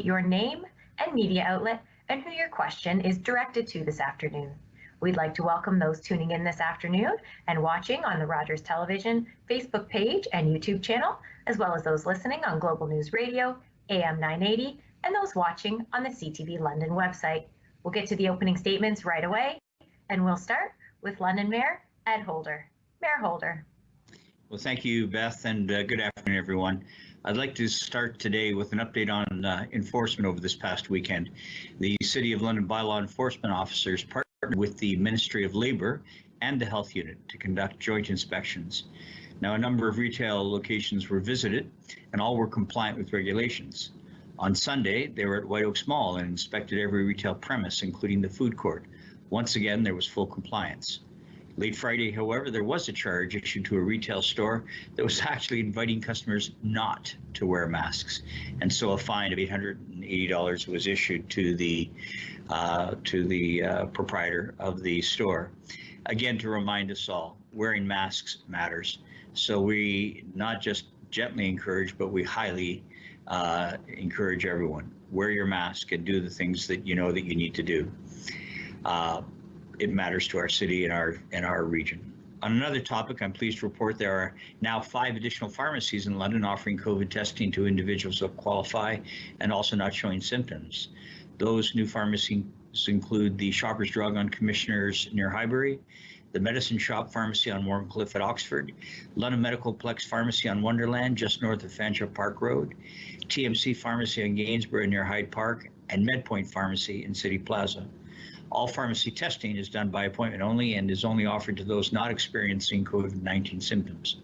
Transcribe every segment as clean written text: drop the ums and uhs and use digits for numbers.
your name and media outlet and who your question is directed to this afternoon. We'd like to welcome those tuning in this afternoon and watching on the Rogers Television Facebook page and YouTube channel, as well as those listening on Global News Radio, AM 980, and those watching on the CTV London website. We'll get to the opening statements right away, and we'll start with London Mayor Ed Holder. Mayor Holder. Well, thank you, Beth, and good afternoon, everyone. I'd like to start today with an update on enforcement over this past weekend. The City of London bylaw enforcement officers partnered with the Ministry of Labour and the Health Unit to conduct joint inspections. Now, a number of retail locations were visited, and all were compliant with regulations. On Sunday, they were at White Oaks Mall and inspected every retail premise, including the food court. Once again, there was full compliance. Late Friday, however, there was a charge issued to a retail store that was actually inviting customers not to wear masks, and so a fine of $880 was issued to the proprietor of the store. Again, to remind us all, wearing masks matters. So we not just gently encourage, but we highly encourage everyone. Wear your mask and do the things that you know that you need to do. It matters to our city and our region. On another topic, I'm pleased to report there are now 5 additional pharmacies in London offering COVID testing to individuals that qualify and also not showing symptoms. Those new pharmacies include the Shoppers Drug on Commissioners near Highbury, the Medicine Shop Pharmacy on Warncliffe at Oxford, London Medical Plex Pharmacy on Wonderland just north of Fanshawe Park Road, TMC Pharmacy on Gainsborough near Hyde Park, and MedPoint Pharmacy in City Plaza. All pharmacy testing is done by appointment only and is only offered to those not experiencing COVID-19 symptoms.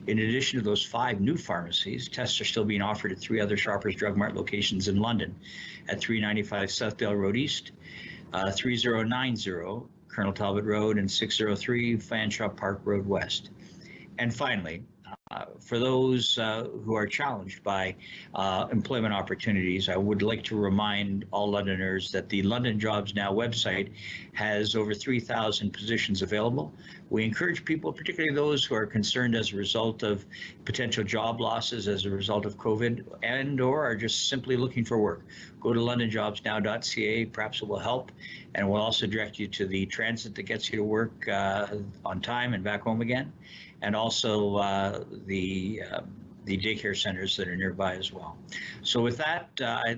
In addition to those 5 new pharmacies, tests are still being offered at 3 other Shoppers Drug Mart locations in London at 395 Southdale Road East, 3090 Colonel Talbot Road, and 603 Fanshawe Park Road West. And finally, for those who are challenged by employment opportunities, I would like to remind all Londoners that the London Jobs Now website has over 3,000 positions available. We encourage people, particularly those who are concerned as a result of potential job losses as a result of COVID and or are just simply looking for work. Go to londonjobsnow.ca, perhaps it will help, and we'll also direct you to the transit that gets you to work on time and back home again, and also the daycare centers that are nearby as well. So with that,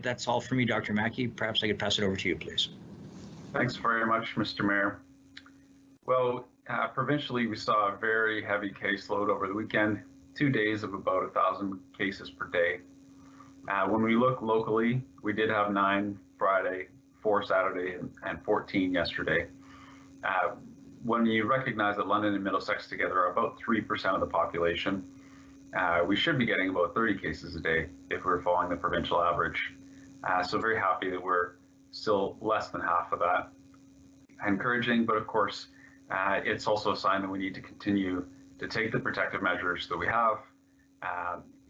that's all for me, Dr. Mackie. Perhaps I could pass it over to you, please. Thanks very much, Mr. Mayor. Well, provincially, we saw a very heavy caseload over the weekend, 2 days of about 1,000 cases per day. When we look locally, we did have 9 Friday, 4 Saturday, and 14 yesterday. When you recognize that London and Middlesex together are about 3% of the population, we should be getting about 30 cases a day if we're following the provincial average. So very happy that we're still less than half of that. Encouraging, but of course, it's also a sign that we need to continue to take the protective measures that we have,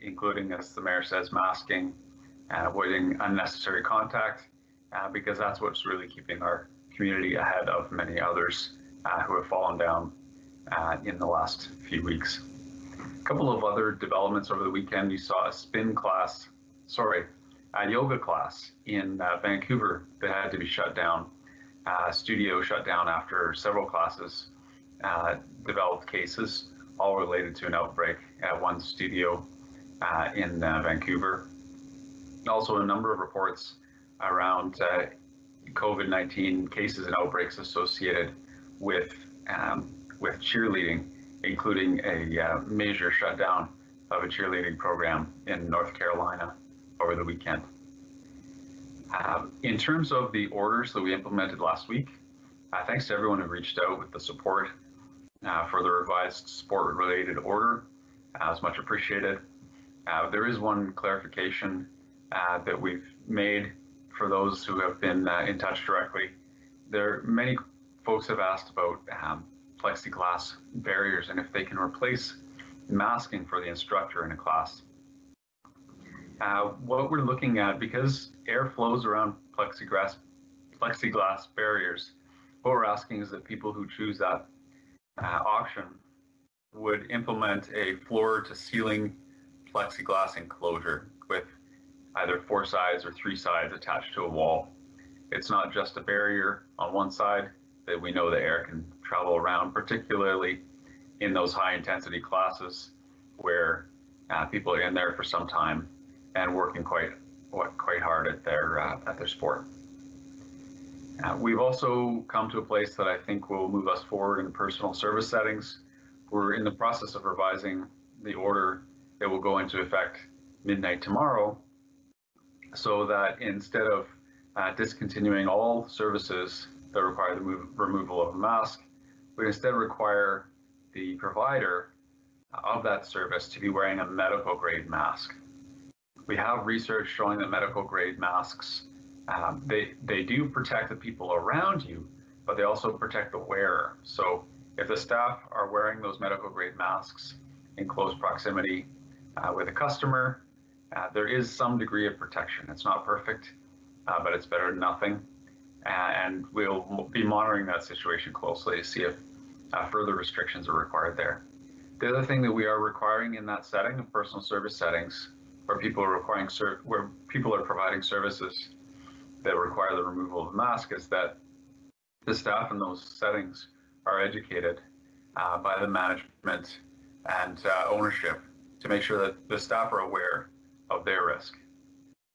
including, as the mayor says, masking and avoiding unnecessary contact, because that's what's really keeping our community ahead of many others who have fallen down in the last few weeks. A couple of other developments over the weekend. You saw a yoga class in Vancouver that had to be shut down. Studio shut down after several classes developed cases, all related to an outbreak at one studio in Vancouver. Also, a number of reports around COVID-19 cases and outbreaks associated with cheerleading, including a major shutdown of a cheerleading program in North Carolina over the weekend. In terms of the orders that we implemented last week, thanks to everyone who reached out with the support for the revised sport-related order. It was much appreciated. There is one clarification that we've made for those who have been in touch directly. Many folks have asked about plexiglass barriers and if they can replace masking for the instructor in a class. What we're looking at, because air flows around plexiglass barriers, what we're asking is that people who choose that option would implement a floor to ceiling plexiglass enclosure with either 4 sides or 3 sides attached to a wall. It's not just a barrier on one side that we know the air can travel around, particularly in those high intensity classes where people are in there for some time and working quite hard at their sport. We've also come to a place that I think will move us forward in personal service settings. We're in the process of revising the order that will go into effect midnight tomorrow, so that instead of discontinuing all services that require the removal of a mask, we instead require the provider of that service to be wearing a medical grade mask. We have research showing that medical grade masks, they do protect the people around you, but they also protect the wearer. So if the staff are wearing those medical grade masks in close proximity with a customer, there is some degree of protection. It's not perfect, but it's better than nothing. And we'll be monitoring that situation closely to see if further restrictions are required there. The other thing that we are requiring in that setting, of personal service settings, where people are providing services that require the removal of the mask, is that the staff in those settings are educated by the management and ownership to make sure that the staff are aware of their risk.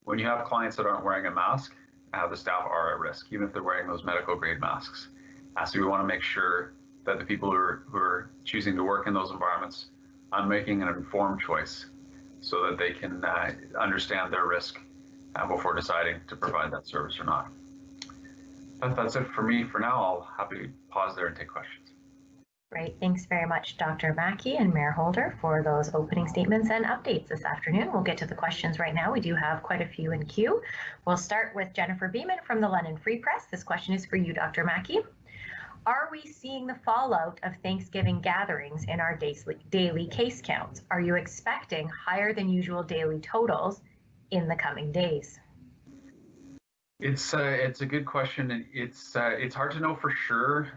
When you have clients that aren't wearing a mask, the staff are at risk, even if they're wearing those medical grade masks. So we want to make sure that the people who are choosing to work in those environments are making an informed choice so that they can understand their risk before deciding to provide that service or not. That's it for me for now. I'll happily pause there and take questions. Great. Thanks very much, Dr. Mackie and Mayor Holder, for those opening statements and updates this afternoon. We'll get to the questions right now. We do have quite a few in queue. We'll start with Jennifer Beeman from the London Free Press. This question is for you, Dr. Mackie. Are we seeing the fallout of Thanksgiving gatherings in our daily case counts? Are you expecting higher than usual daily totals in the coming days? It's a good question, and it's hard to know for sure,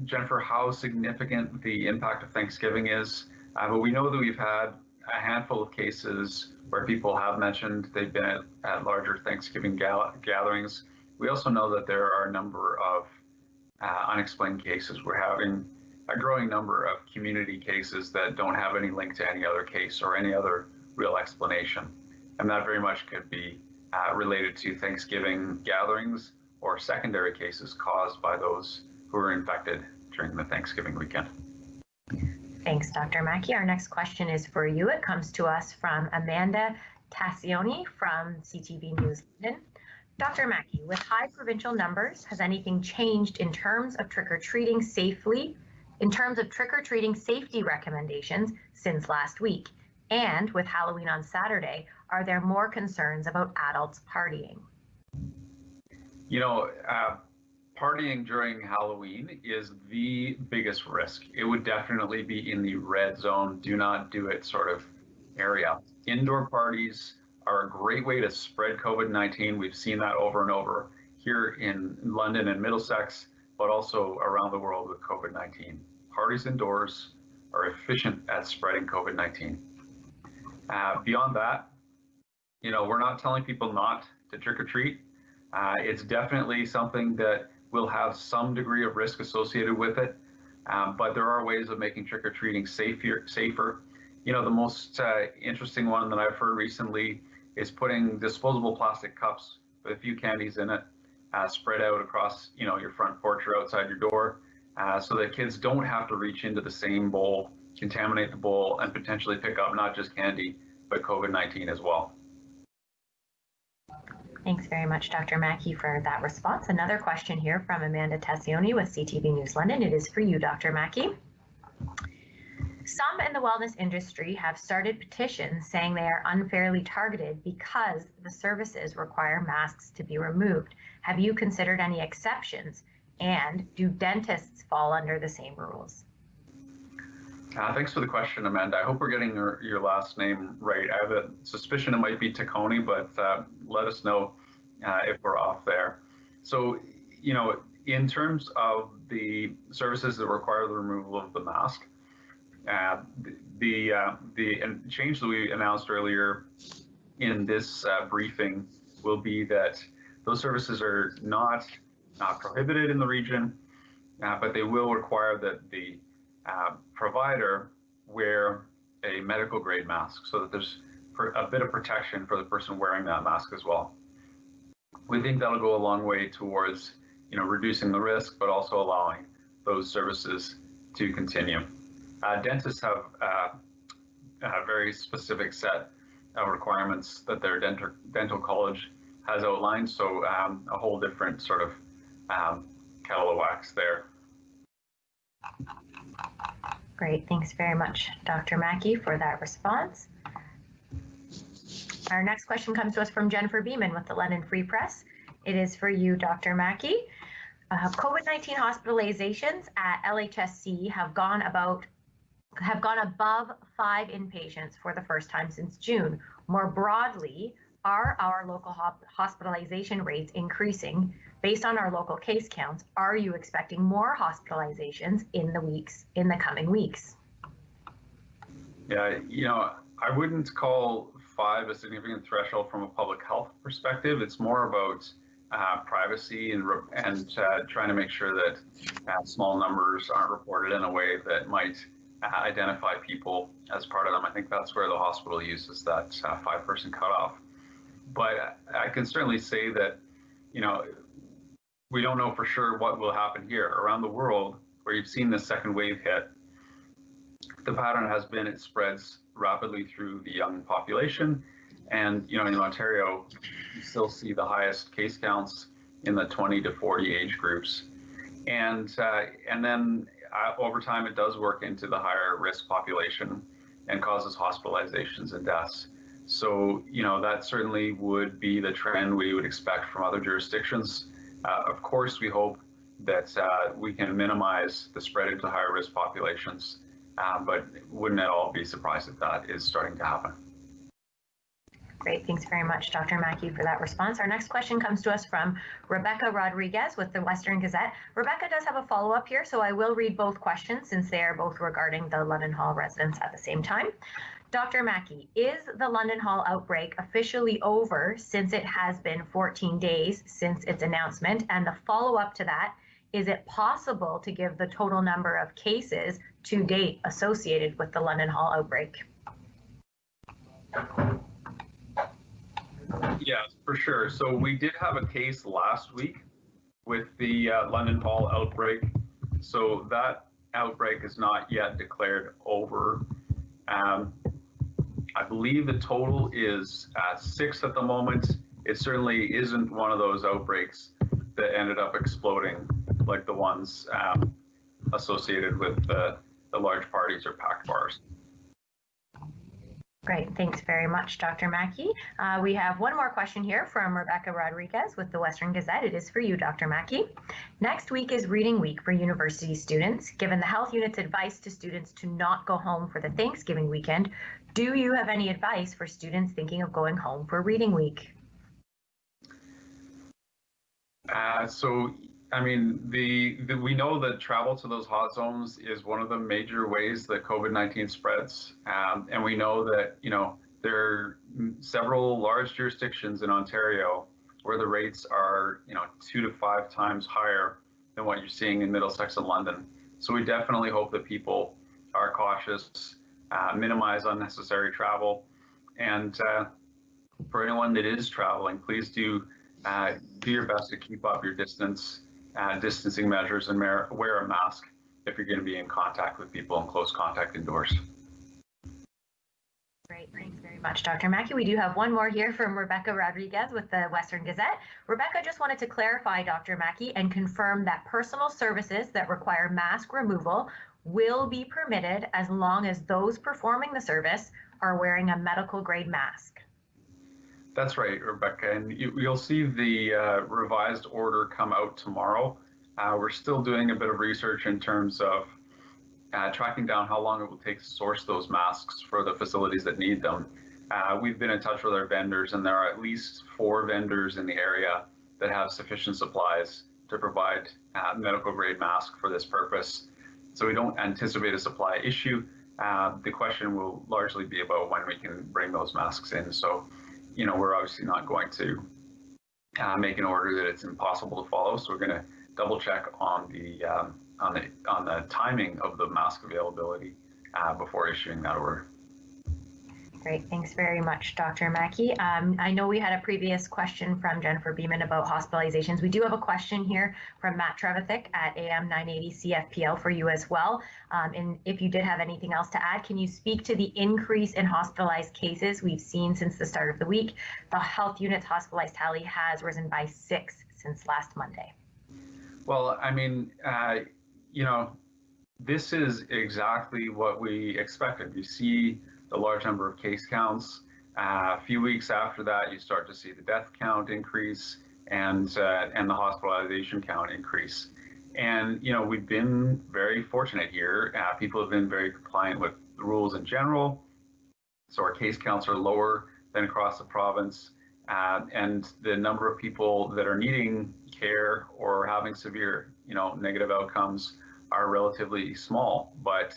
Jennifer, how significant the impact of Thanksgiving is. But we know that we've had a handful of cases where people have mentioned they've been at larger Thanksgiving gatherings. We also know that there are a number of unexplained cases. We're having a growing number of community cases that don't have any link to any other case or any other real explanation, and that very much could be related to Thanksgiving gatherings or secondary cases caused by those who are infected during the Thanksgiving weekend. Thanks, Dr. Mackie. Our next question is for you. It comes to us from Amanda Tassioni from CTV News London. Dr. Mackie, with high provincial numbers, has anything changed in terms of trick-or-treating safety recommendations since last week? And with Halloween on Saturday, are there more concerns about adults partying? You know, partying during Halloween is the biggest risk. It would definitely be in the red zone, do not do it sort of area. Indoor parties are a great way to spread COVID-19. We've seen that over and over here in London and Middlesex, but also around the world with COVID-19. Parties indoors are efficient at spreading COVID-19. Beyond that, you know, we're not telling people not to trick or treat. It's definitely something that will have some degree of risk associated with it, but there are ways of making trick or treating safer. You know, the most interesting one that I've heard recently is putting disposable plastic cups with a few candies in it, spread out across, you know, your front porch or outside your door, so that kids don't have to reach into the same bowl, contaminate the bowl, and potentially pick up not just candy, but COVID-19 as well. Thanks very much, Dr. Mackie, for that response. Another question here from Amanda Tassioni with CTV News London. It is for you, Dr. Mackie. Some in the wellness industry have started petitions saying they are unfairly targeted because the services require masks to be removed. Have you considered any exceptions? And do dentists fall under the same rules? Thanks for the question, Amanda. I hope we're getting your last name right. I have a suspicion it might be Taccone, but let us know if we're off there. So, you know, in terms of the services that require the removal of the mask, the change that we announced earlier in this briefing will be that those services are not prohibited in the region, but they will require that the provider wear a medical grade mask so that there's a bit of protection for the person wearing that mask as well. We think that'll go a long way towards reducing the risk, but also allowing those services to continue. Dentists have a very specific set of requirements that their dental college has outlined, so a whole different sort of kettle of wax there. Great, thanks very much, Dr. Mackie, for that response. Our next question comes to us from Jennifer Beeman with the London Free Press. It is for you, Dr. Mackie. COVID-19 hospitalizations at LHSC have gone above 5 inpatients for the first time since June. More broadly, are our local hospitalization rates increasing? Based on our local case counts, are you expecting more hospitalizations in the coming weeks? Yeah, I wouldn't call 5 a significant threshold from a public health perspective. It's more about privacy and trying to make sure that small numbers aren't reported in a way that might identify people as part of them. I think that's where the hospital uses that 5-person cutoff. But I can certainly say that, we don't know for sure what will happen here. Around the world, where you've seen the second wave hit, the pattern has been it spreads rapidly through the young population. And, in Ontario, you still see the highest case counts in the 20 to 40 age groups. And then over time, it does work into the higher risk population and causes hospitalizations and deaths. So, that certainly would be the trend we would expect from other jurisdictions. Of course, we hope that we can minimize the spread into higher risk populations, but wouldn't at all be surprised if that is starting to happen. Great, thanks very much, Dr. Mackie, for that response. Our next question comes to us from Rebecca Rodriguez with the Western Gazette. Rebecca does have a follow-up here, so I will read both questions since they are both regarding the London Hall residents at the same time. Dr. Mackie, is the London Hall outbreak officially over since it has been 14 days since its announcement? And the follow-up to that, is it possible to give the total number of cases to date associated with the London Hall outbreak? Yes, for sure. So we did have a case last week with the London Hall outbreak. So that outbreak is not yet declared over. I believe the total is 6 at the moment. It certainly isn't one of those outbreaks that ended up exploding like the ones associated with the large parties or packed bars. Great, thanks very much, Dr. Mackie. We have one more question here from Rebecca Rodriguez with the Western Gazette. It is for you, Dr. Mackie. Next week is Reading Week for university students. Given the health unit's advice to students to not go home for the Thanksgiving weekend, do you have any advice for students thinking of going home for Reading Week? We know that travel to those hot zones is one of the major ways that COVID-19 spreads. And we know that, there are several large jurisdictions in Ontario where the rates are, 2 to 5 times higher than what you're seeing in Middlesex and London. So we definitely hope that people are cautious, minimize unnecessary travel. And for anyone that is traveling, please do your best to keep up your distancing measures and wear a mask if you're going to be in contact with people in close contact indoors. Great, thanks very much, Dr. Mackie. We do have one more here from Rebecca Rodriguez with the Western Gazette. Rebecca just wanted to clarify, Dr. Mackie, and confirm that personal services that require mask removal will be permitted as long as those performing the service are wearing a medical grade mask. That's right, Rebecca, and you'll see the revised order come out tomorrow. We're still doing a bit of research in terms of tracking down how long it will take to source those masks for the facilities that need them. We've been in touch with our vendors, and there are at least 4 vendors in the area that have sufficient supplies to provide medical grade masks for this purpose. So we don't anticipate a supply issue. The question will largely be about when we can bring those masks in. So we're obviously not going to make an order that it's impossible to follow. So we're going to double check on the timing of the mask availability before issuing that order. Great, thanks very much, Dr. Mackie. I know we had a previous question from Jennifer Beeman about hospitalizations. We do have a question here from Matt Trevithick at AM 980 CFPL for you as well. And if you did have anything else to add, can you speak to the increase in hospitalized cases we've seen since the start of the week? The health unit's hospitalized tally has risen by 6 since last Monday. Well, I mean, this is exactly what we expected. You see the large number of case counts. A few weeks after that, you start to see the death count increase and the hospitalization count increase. And we've been very fortunate here. People have been very compliant with the rules in general. So our case counts are lower than across the province, and the number of people that are needing care or having severe, negative outcomes are relatively small. But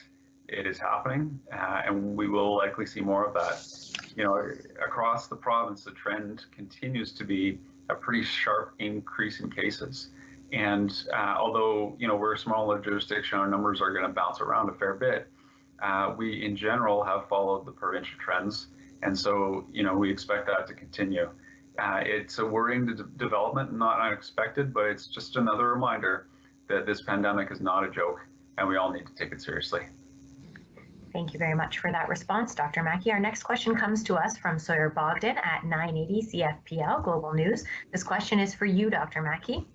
it is happening, and we will likely see more of that. Across the province, the trend continues to be a pretty sharp increase in cases. And although, we're a smaller jurisdiction, our numbers are going to bounce around a fair bit. We, in general, have followed the provincial trends. And so, we expect that to continue. It's a worrying development, not unexpected, but it's just another reminder that this pandemic is not a joke, and we all need to take it seriously. Thank you very much for that response, Dr. Mackie. Our next question comes to us from Sawyer Bogdan at 980 CFPL Global News. This question is for you, Dr. Mackie.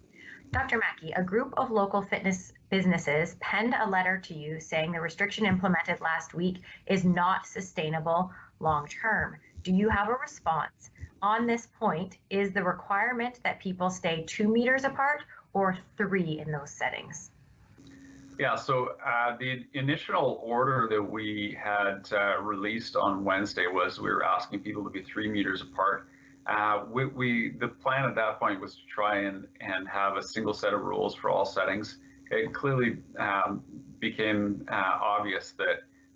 Dr. Mackie, a group of local fitness businesses penned a letter to you saying the restriction implemented last week is not sustainable long term. Do you have a response? On this point, is the requirement that people stay 2 meters apart or 3 in those settings? Yeah, so the initial order that we had released on Wednesday was we were asking people to be 3 meters apart. The plan at that point was to try and have a single set of rules for all settings. It clearly became obvious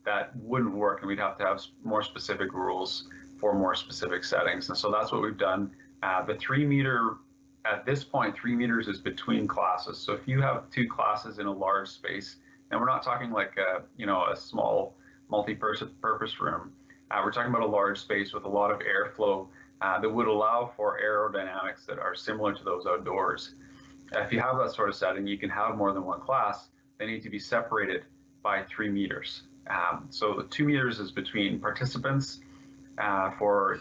that wouldn't work, and we'd have to have more specific rules for more specific settings. And so that's what we've done. The 3 meter, at this point, 3 meters is between classes. So if you have 2 classes in a large space, and we're not talking like a small multi-purpose room, we're talking about a large space with a lot of airflow that would allow for aerodynamics that are similar to those outdoors. If you have that sort of setting, you can have more than one class. They need to be separated by 3 meters. So the 2 meters is between participants for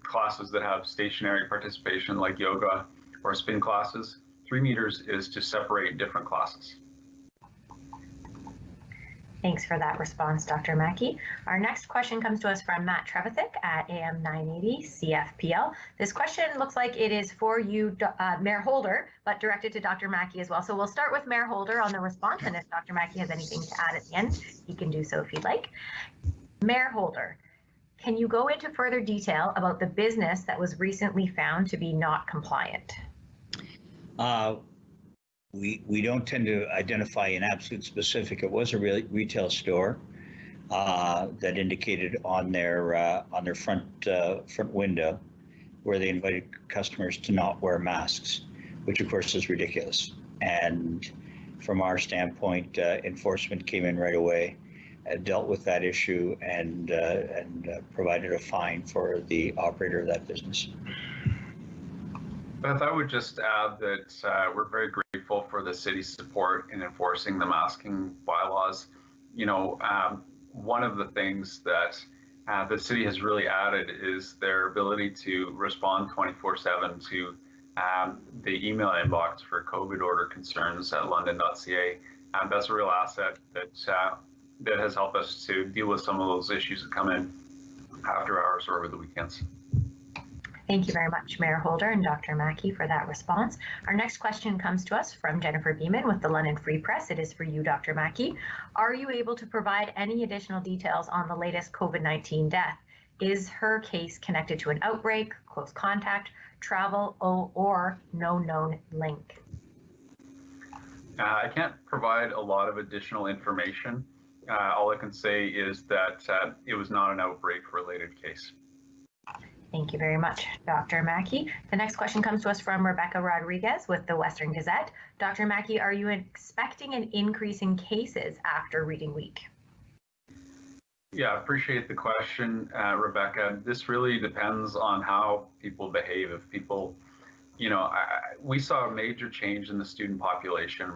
classes that have stationary participation like yoga or spin classes. 3 meters is to separate different classes. Thanks for that response, Dr. Mackie. Our next question comes to us from Matt Trevithick at AM 980 CFPL. This question looks like it is for you, Mayor Holder, but directed to Dr. Mackie as well. So we'll start with Mayor Holder on the response, and if Dr. Mackie has anything to add at the end, he can do so if he'd like. Mayor Holder, can you go into further detail about the business that was recently found to be not compliant? We don't tend to identify an absolute specific. It was a retail store that indicated on their front window where they invited customers to not wear masks, which of course is ridiculous. And from our standpoint, enforcement came in right away, dealt with that issue, and provided a fine for the operator of that business. Beth, I would just add that we're very grateful for the city's support in enforcing the masking bylaws. One of the things that the city has really added is their ability to respond 24/7 to the email inbox for COVID order concerns at london.ca. That's a real asset that has helped us to deal with some of those issues that come in after hours or over the weekends. Thank you very much, Mayor Holder and Dr. Mackie, for that response. Our next question comes to us from Jennifer Beeman with the London Free Press. It is for you, Dr. Mackie. Are you able to provide any additional details on the latest COVID-19 death? Is her case connected to an outbreak, close contact, travel, or no known link? I can't provide a lot of additional information. All I can say is that it was not an outbreak-related case. Thank you very much, Dr. Mackie. The next question comes to us from Rebecca Rodriguez with the Western Gazette. Dr. Mackie, are you expecting an increase in cases after reading week? Yeah, appreciate the question, Rebecca. This really depends on how people behave. If people, we saw a major change in the student population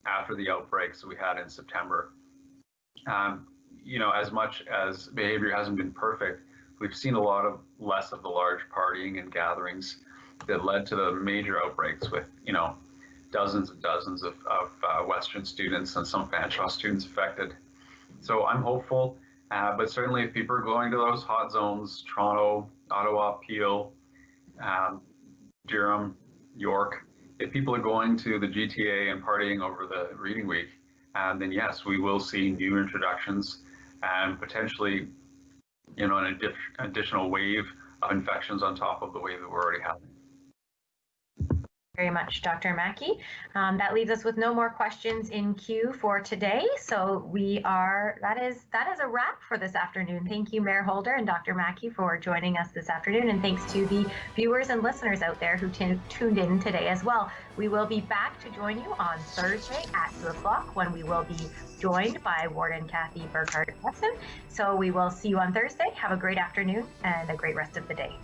after the outbreaks that we had in September. As much as behavior hasn't been perfect, we've seen a lot of less of the large partying and gatherings that led to the major outbreaks with, dozens and dozens of Western students and some Fanshawe students affected. So I'm hopeful, but certainly if people are going to those hot zones, Toronto, Ottawa, Peel, Durham, York, if people are going to the GTA and partying over the reading week, then yes, we will see new introductions and potentially an additional wave of infections on top of the wave that we're already having. Very much, Dr. Mackie. That leaves us with no more questions in queue for today. So that is a wrap for this afternoon. Thank you, Mayor Holder and Dr. Mackie, for joining us this afternoon. And thanks to the viewers and listeners out there who tuned in today as well. We will be back to join you on Thursday at 2 o'clock when we will be joined by Warden Kathy Burkhardt-Hudson. So we will see you on Thursday. Have a great afternoon and a great rest of the day.